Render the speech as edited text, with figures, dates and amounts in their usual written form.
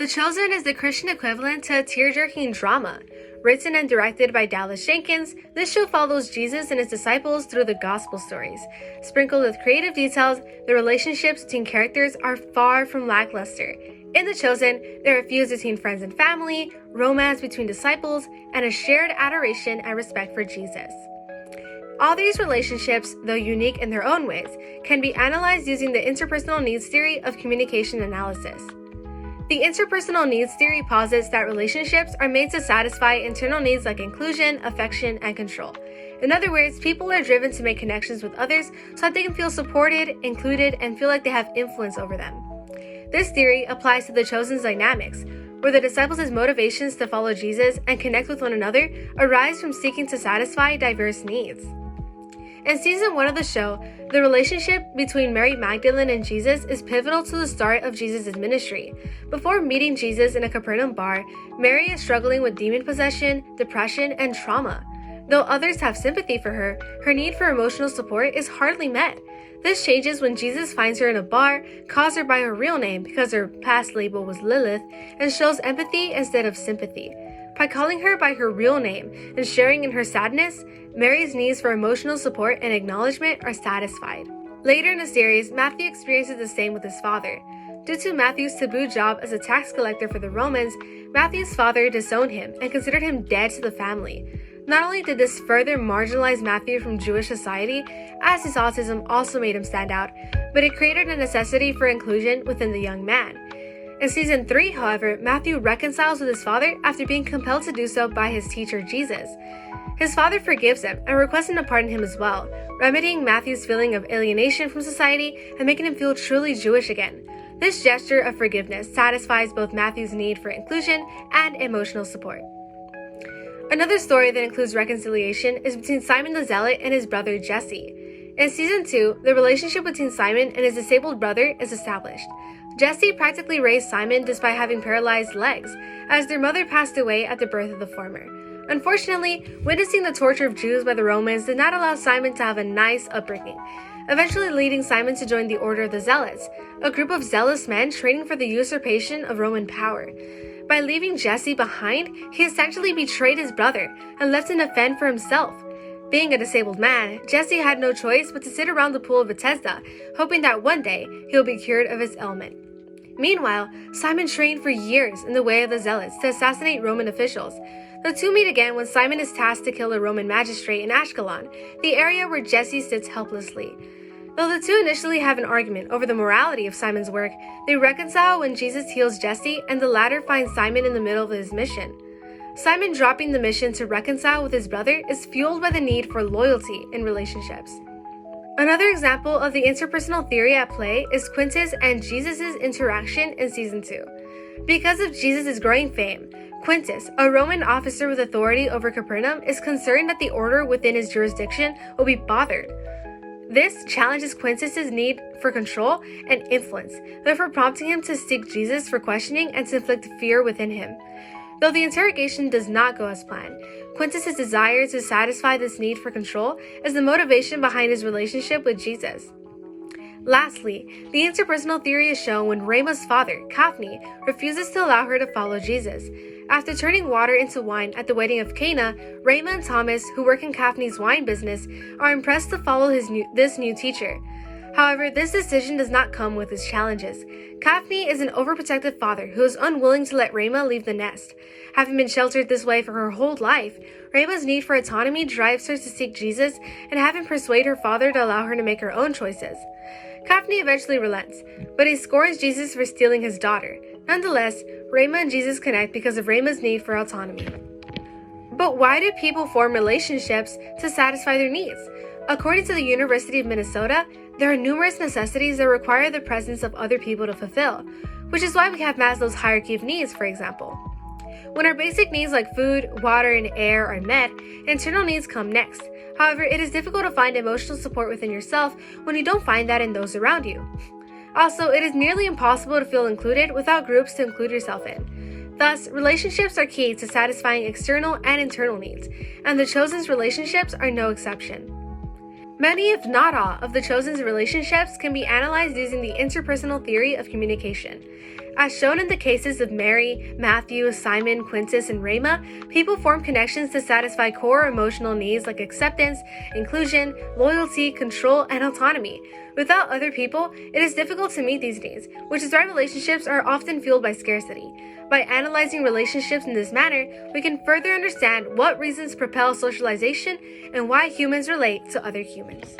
The Chosen is the Christian equivalent to a tear-jerking drama. Written and directed by Dallas Jenkins, this show follows Jesus and his disciples through the gospel stories. Sprinkled with creative details, the relationships between characters are far from lackluster. In The Chosen, there are feuds between friends and family, romance between disciples, and a shared adoration and respect for Jesus. All these relationships, though unique in their own ways, can be analyzed using the interpersonal needs theory of communication analysis. The interpersonal needs theory posits that relationships are made to satisfy internal needs like inclusion, affection, and control. In other words, people are driven to make connections with others so that they can feel supported, included, and feel like they have influence over them. This theory applies to the Chosen's dynamics, where the disciples' motivations to follow Jesus and connect with one another arise from seeking to satisfy diverse needs. In season 1 of the show, the relationship between Mary Magdalene and Jesus is pivotal to the start of Jesus' ministry. Before meeting Jesus in a Capernaum bar, Mary is struggling with demon possession, depression, and trauma. Though others have sympathy for her, her need for emotional support is hardly met. This changes when Jesus finds her in a bar, calls her by her real name because her past label was Lilith, and shows empathy instead of sympathy. By calling her by her real name and sharing in her sadness, Mary's needs for emotional support and acknowledgement are satisfied. Later in the series, Matthew experiences the same with his father. Due to Matthew's taboo job as a tax collector for the Romans, Matthew's father disowned him and considered him dead to the family. Not only did this further marginalize Matthew from Jewish society, as his autism also made him stand out, but it created a necessity for inclusion within the young man. In season 3, however, Matthew reconciles with his father after being compelled to do so by his teacher Jesus. His father forgives him and requests him to pardon him as well, remedying Matthew's feeling of alienation from society and making him feel truly Jewish again. This gesture of forgiveness satisfies both Matthew's need for inclusion and emotional support. Another story that includes reconciliation is between Simon the Zealot and his brother Jesse. In season 2, the relationship between Simon and his disabled brother is established. Jesse practically raised Simon despite having paralyzed legs, as their mother passed away at the birth of the former. Unfortunately, witnessing the torture of Jews by the Romans did not allow Simon to have a nice upbringing, eventually leading Simon to join the Order of the Zealots, a group of zealous men training for the usurpation of Roman power. By leaving Jesse behind, he essentially betrayed his brother and left him to fend for himself. Being a disabled man, Jesse had no choice but to sit around the pool of Bethesda, hoping that one day he'll be cured of his ailment. Meanwhile, Simon trained for years in the way of the Zealots to assassinate Roman officials. The two meet again when Simon is tasked to kill a Roman magistrate in Ashkelon, the area where Jesse sits helplessly. Though the two initially have an argument over the morality of Simon's work, they reconcile when Jesus heals Jesse and the latter finds Simon in the middle of his mission. Simon dropping the mission to reconcile with his brother is fueled by the need for loyalty in relationships. Another example of the interpersonal theory at play is Quintus and Jesus' interaction in season 2. Because of Jesus' growing fame, Quintus, a Roman officer with authority over Capernaum, is concerned that the order within his jurisdiction will be bothered. This challenges Quintus' need for control and influence, therefore prompting him to seek Jesus for questioning and to inflict fear within him. Though the interrogation does not go as planned, Quintus' desire to satisfy this need for control is the motivation behind his relationship with Jesus. Lastly, the interpersonal theory is shown when Rhema's father, Kaphne, refuses to allow her to follow Jesus. After turning water into wine at the wedding of Cana, Rhema and Thomas, who work in Kaphne's wine business, are impressed to follow this new teacher. However, this decision does not come with its challenges. Kaphne is an overprotective father who is unwilling to let Rhema leave the nest. Having been sheltered this way for her whole life, Rhema's need for autonomy drives her to seek Jesus and have him persuade her father to allow her to make her own choices. Kaphne eventually relents, but he scorns Jesus for stealing his daughter. Nonetheless, Rhema and Jesus connect because of Rhema's need for autonomy. But why do people form relationships to satisfy their needs? According to the University of Minnesota, there are numerous necessities that require the presence of other people to fulfill, which is why we have Maslow's hierarchy of needs, for example. When our basic needs like food, water, and air are met, internal needs come next. However, it is difficult to find emotional support within yourself when you don't find that in those around you. Also, it is nearly impossible to feel included without groups to include yourself in. Thus, relationships are key to satisfying external and internal needs, and the Chosen's relationships are no exception. Many, if not all, of the Chosen's relationships can be analyzed using the interpersonal theory of communication. As shown in the cases of Mary, Matthew, Simon, Quintus, and Rama, people form connections to satisfy core emotional needs like acceptance, inclusion, loyalty, control, and autonomy. Without other people, it is difficult to meet these needs, which is why relationships are often fueled by scarcity. By analyzing relationships in this manner, we can further understand what reasons propel socialization and why humans relate to other humans.